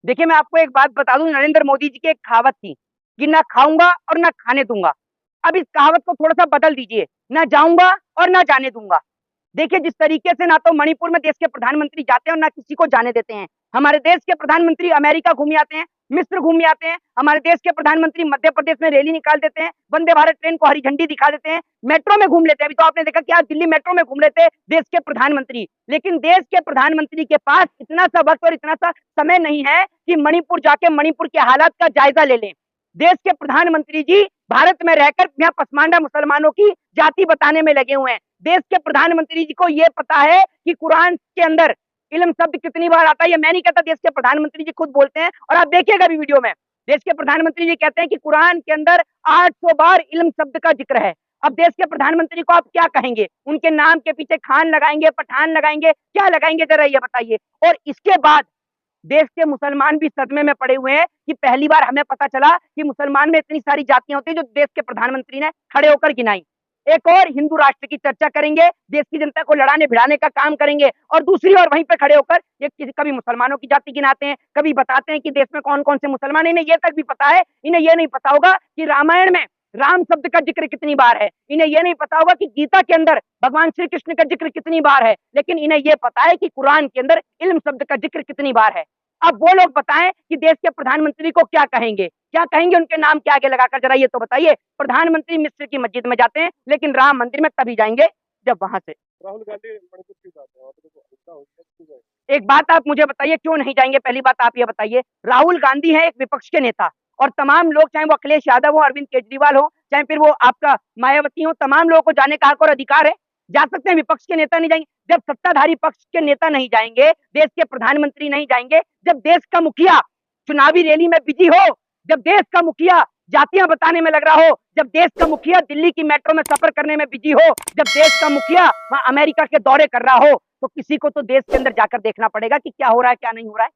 देखिए, मैं आपको एक बात बता दूं, नरेंद्र मोदी जी की एक कहावत थी कि ना खाऊंगा और ना खाने दूंगा। अब इस कहावत को थोड़ा सा बदल दीजिए, ना जाऊंगा और ना जाने दूंगा। देखिए, जिस तरीके से ना तो मणिपुर में देश के प्रधानमंत्री जाते हैं और ना किसी को जाने देते हैं। हमारे देश के प्रधानमंत्री अमेरिका घूम आते हैं, मिस्र घूम आते हैं। हमारे देश के प्रधानमंत्री मध्य प्रदेश में रैली निकाल देते हैं, वंदे भारत ट्रेन को हरी झंडी दिखा देते हैं, मेट्रो में घूम लेते हैं। अभी तो आपने देखा कि आज दिल्ली मेट्रो में घूम रहे थे देश के प्रधानमंत्री। लेकिन देश के प्रधानमंत्री के पास इतना सा वक्त और इतना सा समय नहीं है कि मणिपुर जाके मणिपुर के हालात का जायजा ले लें। देश के प्रधानमंत्री जी भारत में रहकर यहाँ पसमांडा मुसलमानों की जाति बताने में लगे हुए हैं। देश के प्रधानमंत्री जी को यह पता है कि कुरान के अंदर इल्म शब्द कितनी बार आता है। ये मैं नहीं कहता, देश के प्रधानमंत्री जी खुद बोलते हैं और आप देखिएगा भी वीडियो में। देश के प्रधानमंत्री जी कहते हैं कि कुरान के अंदर 800 बार इल्म शब्द का जिक्र है। अब देश के प्रधानमंत्री को आप क्या कहेंगे? उनके नाम के पीछे खान लगाएंगे, पठान लगाएंगे, क्या लगाएंगे, जरा ये बताइए। और इसके बाद देश के मुसलमान भी सदमे में पड़े हुए हैं कि पहली बार हमें पता चला कि मुसलमान में इतनी सारी जातियां होती हैं जो देश के प्रधानमंत्री ने खड़े होकर गिनाई। एक और हिंदू राष्ट्र की चर्चा करेंगे, देश की जनता को लड़ाने भिड़ाने का काम करेंगे, और दूसरी ओर वहीं पे खड़े होकर ये कभी मुसलमानों की जाति गिनाते हैं, कभी बताते हैं कि देश में कौन कौन से मुसलमान। इन्हें यह तक भी पता है, इन्हें यह नहीं पता होगा कि रामायण में राम शब्द का जिक्र कितनी बार है। इन्हें यह नहीं पता होगा कि गीता के अंदर भगवान श्री कृष्ण का जिक्र कितनी बार है। लेकिन इन्हें यह पता है कि कुरान के अंदर इल्म शब्द का जिक्र कितनी बार है। अब वो लोग बताएं कि देश के प्रधानमंत्री को क्या कहेंगे, क्या कहेंगे उनके नाम के आगे लगाकर, जरा ये तो बताइए। प्रधानमंत्री मिस्र की मस्जिद में जाते हैं, लेकिन राम मंदिर में तभी जाएंगे जब वहां से राहुल गांधी मणिपुर क्यों जाते हैं? वहाँ पे तो हिंसा हो रही है, क्यों जाएंगे? एक बात आप मुझे बताइए, क्यों नहीं जाएंगे? पहली बात आप ये बताइए। राहुल गांधी है एक विपक्ष के नेता, और तमाम लोग, चाहे वो अखिलेश यादव हो, अरविंद केजरीवाल हो, चाहे फिर वो आपका मायावती हो, तमाम लोगों को जाने का हक और अधिकार है, जा सकते हैं। विपक्ष के नेता नहीं जाएंगे जब सत्ताधारी पक्ष के नेता नहीं जाएंगे, देश के प्रधानमंत्री नहीं जाएंगे, जब देश का मुखिया चुनावी रैली में बिजी हो, जब देश का मुखिया जातियां बताने में लग रहा हो, जब देश का मुखिया दिल्ली की मेट्रो में सफर करने में बिजी हो, जब देश का मुखिया वहां अमेरिका के दौरे कर रहा हो, तो किसी को तो देश के अंदर जाकर देखना पड़ेगा कि क्या हो रहा है, क्या नहीं हो रहा है।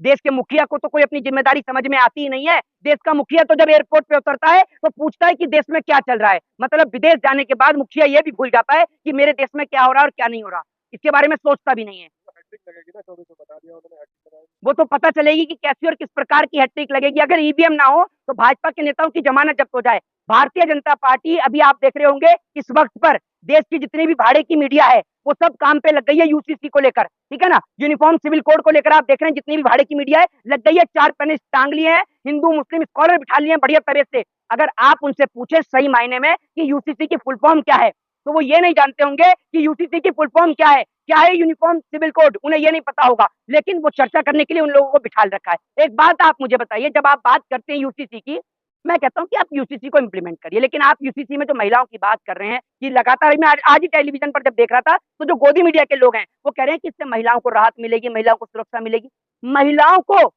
देश के मुखिया को तो कोई अपनी जिम्मेदारी समझ में आती ही नहीं है। देश का मुखिया तो जब एयरपोर्ट पे उतरता है तो पूछता है कि देश में क्या चल रहा है। मतलब विदेश जाने के बाद मुखिया ये भी भूल जाता है कि मेरे देश में क्या हो रहा है और क्या नहीं हो रहा, इसके बारे में सोचता भी नहीं है। हैट्रिक लगेगी ना, 24 को बता दिया उन्होंने, हैट्रिक लगाएंगे। वो तो पता चलेगी कि कैसी और किस प्रकार की हैट्रिक लगेगी। अगर ईवीएम ना हो तो भाजपा के नेताओं की जमानत जब्त हो जाए। भारतीय जनता पार्टी, अभी आप देख रहे होंगे इस वक्त पर देश की जितनी भी भाड़े की मीडिया है वो सब काम पे लग गई है यूसीसी को लेकर, ठीक है ना। यूनिफॉर्म सिविल कोड को लेकर आप देख रहे हैं जितनी भी भाड़े की मीडिया है लग गई है, चार पैने टांग लिए हैं, हिंदू मुस्लिम स्कॉलर बिठा लिए हैं बढ़िया तरह से। अगर आप उनसे पूछे सही मायने में कि यूसीसी की फुल फॉर्म क्या है, तो वो ये नहीं जानते होंगे कि यूसीसी की फुल फॉर्म क्या है यूनिफॉर्म सिविल कोड, उन्हें ये नहीं पता होगा। लेकिन वो चर्चा करने के लिए उन लोगों को बिठा रखा है। एक बात आप मुझे बताइए, जब आप बात करते हैं यूसीसी की, मैं कहता हूं कि आप यूसीसी को इंप्लीमेंट करिए, लेकिन आप यूसीसी में जो महिलाओं की बात कर रहे हैं कि लगातार, मैं आज ही टेलीविजन पर जब देख रहा था तो जो गोदी मीडिया के लोग हैं वो कह रहे हैं कि इससे महिलाओं को राहत मिलेगी, महिलाओं को सुरक्षा मिलेगी। महिलाओं को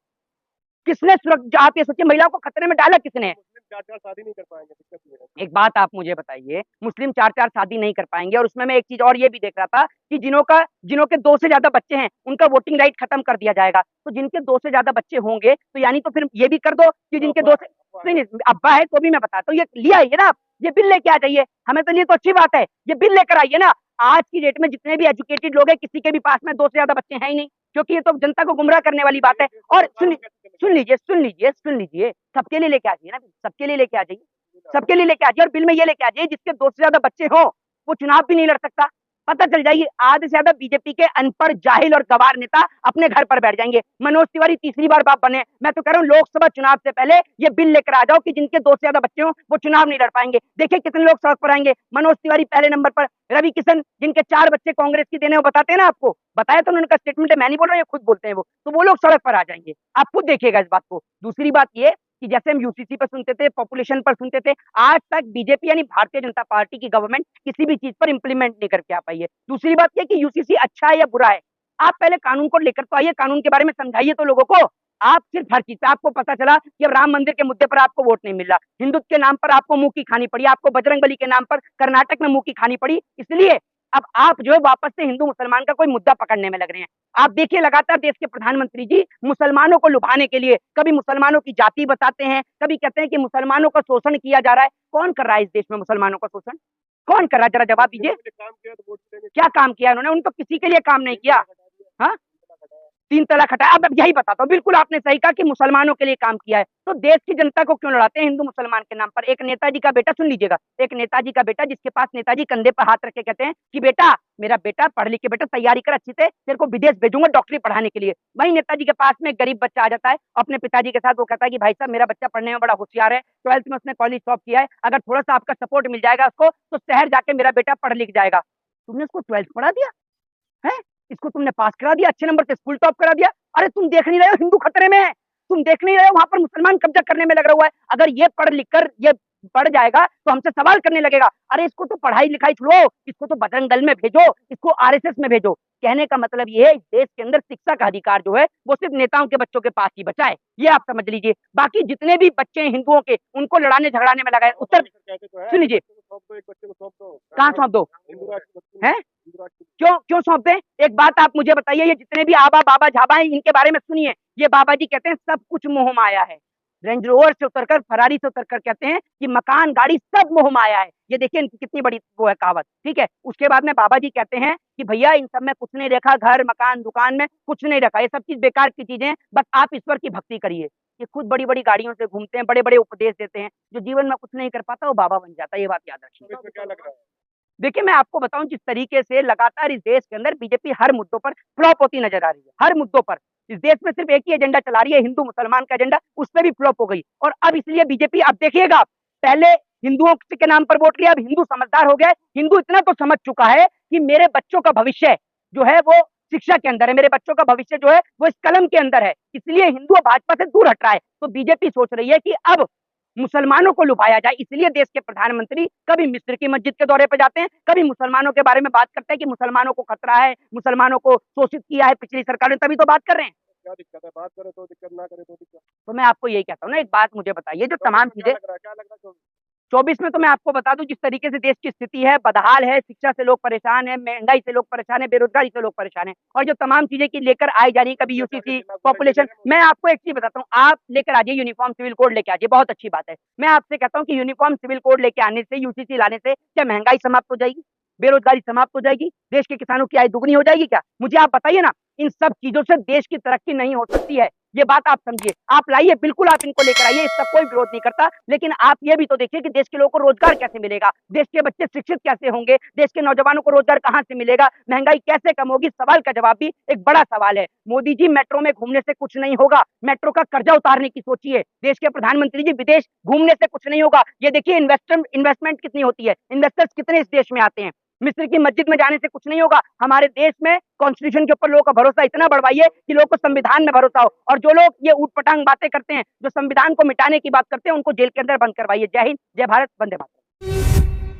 किसने सुरक्षा, आप ये सोचिए, महिलाओं को खतरे में डाला किसने? मुस्लिम 4-4 शादी नहीं कर पाएंगे, दिक्कत ये है। एक बात आप मुझे बताइए, मुस्लिम चार चार शादी नहीं कर पाएंगे, और उसमें मैं एक चीज और ये भी देख रहा था कि जिनों के दो से ज्यादा बच्चे हैं उनका वोटिंग राइट खत्म कर दिया जाएगा। तो जिनके दो से ज्यादा बच्चे होंगे तो यानी तो फिर ये भी कर दो कि जिनके दो से, नहीं अब्बा है तो भी मैं बताता हूँ, ये लिया आइए ना आप, ये बिल लेके आ जाइए, हमें तो ये तो अच्छी बात है, ये बिल लेकर आइए ना। आज की डेट में जितने भी एजुकेटेड लोग हैं किसी के भी पास में दो से ज्यादा बच्चे हैं ही नहीं, क्योंकि ये तो जनता को गुमराह करने वाली बात है। और सुन लीजिए, सबके लिए लेके आ जाइए ना, सबके लिए लेके आ जाइए, सबके लिए लेके आ जाइए, और बिल में ये लेके आ जाइए जिसके दो से ज्यादा बच्चे हो वो चुनाव भी नहीं लड़ सकता। पता चल जाएगी, आधे से ज्यादा बीजेपी के अनपढ़ जाहिल और गवार नेता अपने घर पर बैठ जाएंगे। मनोज तिवारी तीसरी बार बाप बने। मैं तो कह रहा हूँ लोकसभा चुनाव से पहले ये बिल लेकर आ जाओ कि जिनके दो से ज्यादा बच्चे हो वो चुनाव नहीं लड़ पाएंगे। देखिए कितने लोग सड़क पर आएंगे। मनोज तिवारी पहले नंबर पर, रवि किशन जिनके 4 बच्चे कांग्रेस की देने, वो बताते हैं ना आपको, बताया तो उनका स्टेटमेंट है, मैं नहीं बोल रहा हूँ, खुद बोलते हैं वो, तो वो लोग सड़क पर आ जाएंगे। आप खुद देखिएगा इस बात को। दूसरी बात ये कि जैसे हम यूसीसी पर सुनते थे, पॉपुलेशन पर सुनते थे, आज तक बीजेपी यानी भारतीय जनता पार्टी की गवर्नमेंट किसी भी चीज पर इंप्लीमेंट नहीं करके आ पाई है। दूसरी बात यह कि यूसीसी अच्छा है या बुरा है, आप पहले कानून को लेकर तो आइए, कानून के बारे में समझाइए तो लोगों को। आप सिर्फ हर चीज पे, आपको पता चला कि अब राम मंदिर के मुद्दे पर आपको वोट नहीं मिल रहा, हिंदुत्व के नाम पर आपको मुंह की खानी पड़ी, आपको बजरंगबली के नाम पर कर्नाटक में मुंह की खानी पड़ी, इसलिए अब आप जो है वापस से हिंदू मुसलमान का कोई मुद्दा पकड़ने में लग रहे हैं। आप देखिए लगातार देश के प्रधानमंत्री जी मुसलमानों को लुभाने के लिए कभी मुसलमानों की जाति बताते हैं, कभी कहते हैं कि मुसलमानों का शोषण किया जा रहा है। कौन कर रहा है इस देश में मुसलमानों का शोषण? कौन कर रहा है, जरा जवाब दीजिए। काम किया तो वोट देंगे। क्या काम किया उन्होंने? उन्होंने तो किसी के लिए काम नहीं किया। हाँ, 3 तलाक हटाया। अब यही बताता हूँ, बिल्कुल आपने सही कहा कि मुसलमानों के लिए काम किया है, तो देश की जनता को क्यों लड़ाते हैं हिंदू मुसलमान के नाम पर? एक नेताजी का बेटा, सुन लीजिएगा, एक नेताजी का बेटा जिसके पास नेताजी कंधे पर हाथ रख के कहते हैं कि बेटा, मेरा बेटा पढ़ लिख के बेटा तैयारी कर अच्छी से, तेरे को विदेश भेजूंगा डॉक्टरी पढ़ाने के लिए। वही नेताजी के पास में एक गरीब बच्चा आ जाता है अपने पिताजी के साथ, वो कहता है कि भाई साहब मेरा बच्चा पढ़ने में बड़ा होशियार है, 12th में उसने कॉलेज टॉप किया है, अगर थोड़ा सा आपका सपोर्ट मिल जाएगा उसको तो शहर जाके मेरा बेटा पढ़ लिख जाएगा। तुमने उसको 12th पढ़ा दिया है, इसको तुमने पास करा दिया, अच्छे नंबर से स्कूल टॉप करा दिया। अरे तुम देख नहीं रहे हो हिंदू खतरे में है, तुम देख नहीं रहे हो वहां पर मुसलमान कब्जा करने में लगा हुआ है। अगर ये पढ़ लिख कर ये बढ़ जाएगा तो हमसे सवाल करने लगेगा, अरे इसको तो पढ़ाई लिखाई छोड़ो, इसको तो बजरंग दल में भेजो, इसको आरएसएस में भेजो। कहने का मतलब ये है, इस देश के अंदर शिक्षा का अधिकार जो है वो सिर्फ नेताओं के बच्चों के पास ही बचा है, ये आप समझ लीजिए। बाकी जितने भी बच्चे हैं हिंदुओं के, उनको लड़ाने झगड़ाने में लगा है। उत्तर कहते तो है, सुन लीजिए, सौंप दो, एक बच्चे को सौंप दो, कहाँ सौंप दो हिंदू राष्ट्र के बच्चे है, हिंदू राष्ट्र के क्यों क्यों सौंप दें? एक बात आप मुझे बताइए, ये जितने भी आबा बाबा झाबा हैं इनके बारे में सुनिए, ये बाबा जी कहते हैं सब कुछ मोह माया है। रेंज रोवर से उतरकर, फरारी से उतरकर कहते हैं कि मकान गाड़ी सब मोह माया है। ये देखिए इनकी कितनी बड़ी वो है कहावत, ठीक है। उसके बाद में बाबा जी कहते हैं कि भैया इन सब में कुछ नहीं रखा, घर मकान दुकान में कुछ नहीं रखा, ये सब चीज बेकार की चीजें हैं, बस आप ईश्वर की भक्ति करिए। ये खुद बड़ी बड़ी गाड़ियों से घूमते हैं, बड़े बड़े उपदेश देते हैं, जो जीवन में कुछ नहीं कर पाता वो बाबा बन जाता है, ये बात याद रखिए। इसमें क्या लग रहा है? देखिए मैं आपको बताऊं, जिस तरीके से लगातार इस देश के अंदर बीजेपी हर मुद्दों पर फ्लॉप होती नजर आ रही है, हर मुद्दों पर इस देश में सिर्फ एक ही एजेंडा चला रही है, हिंदू मुसलमान का एजेंडा, उस पर भी फ्लॉप हो गई। और अब इसलिए बीजेपी, अब देखिएगा, पहले हिंदुओं के नाम पर वोट लिया, अब हिंदू समझदार हो गया है, हिंदू इतना तो समझ चुका है कि मेरे बच्चों का भविष्य जो है वो शिक्षा के अंदर है, मेरे बच्चों का भविष्य जो है वो इस कलम के अंदर है, इसलिए हिंदू भाजपा से दूर हट रहा है। तो बीजेपी सोच रही है कि अब मुसलमानों को लुभाया जाए, इसलिए देश के प्रधानमंत्री कभी मिस्र की मस्जिद के दौरे पर जाते हैं, कभी मुसलमानों के बारे में बात करते हैं कि मुसलमानों को खतरा है, मुसलमानों को शोषित किया है पिछली सरकार ने, तभी तो बात कर रहे हैं। क्या दिक्कत है? बात करे तो दिक्कत, ना करे तो दिक्कत। तो मैं आपको यही कहता हूँ ना, एक बात मुझे बताइए, जो तमाम चीजें क्या लग रहा है? 24 में तो मैं आपको बता दूं जिस तरीके से देश की स्थिति है, बदहाल है, शिक्षा से लोग परेशान है, महंगाई से लोग परेशान है, बेरोजगारी से लोग परेशान है, और जो तमाम चीजें की लेकर आई जा रही है, कभी यूसीसी पॉपुलेशन, मैं आपको एक चीज बताता हूँ, आप लेकर आ जाइए यूनिफॉर्म सिविल कोड लेके आ जाइए, बहुत अच्छी बात है। मैं आपसे कहता हूँ कि यूनिफॉर्म सिविल कोड लेके आने से, यूसीसी लाने से क्या महंगाई समाप्त हो जाएगी, बेरोजगारी समाप्त हो जाएगी, देश के किसानों की आय दुगनी हो जाएगी क्या? मुझे आप बताइए ना। इन सब चीजों से देश की तरक्की नहीं हो सकती है, ये बात आप समझिए। आप लाइए, बिल्कुल आप इनको लेकर आइए, इसका कोई विरोध नहीं करता, लेकिन आप ये भी तो देखिए कि देश के लोगों को रोजगार कैसे मिलेगा, देश के बच्चे शिक्षित कैसे होंगे, देश के नौजवानों को रोजगार कहां से मिलेगा, महंगाई कैसे कम होगी, सवाल का जवाब भी एक बड़ा सवाल है। मोदी जी, मेट्रो में घूमने से कुछ नहीं होगा, मेट्रो का कर्जा उतारने की सोचिए। देश के प्रधानमंत्री जी, विदेश घूमने से कुछ नहीं होगा, ये देखिए इन्वेस्टमेंट कितनी होती है, इन्वेस्टर्स कितने इस देश में आते हैं। मिस्र की मस्जिद में जाने से कुछ नहीं होगा, हमारे देश में कॉन्स्टिट्यूशन के ऊपर लोगों का भरोसा इतना बढ़वाइए कि लोगों को संविधान में भरोसा हो, और जो लोग ये ऊट पटांग बातें करते हैं, जो संविधान को मिटाने की बात करते हैं, उनको जेल के अंदर बंद करवाइए। जय हिंद, जय भारत, वंदे मातरम।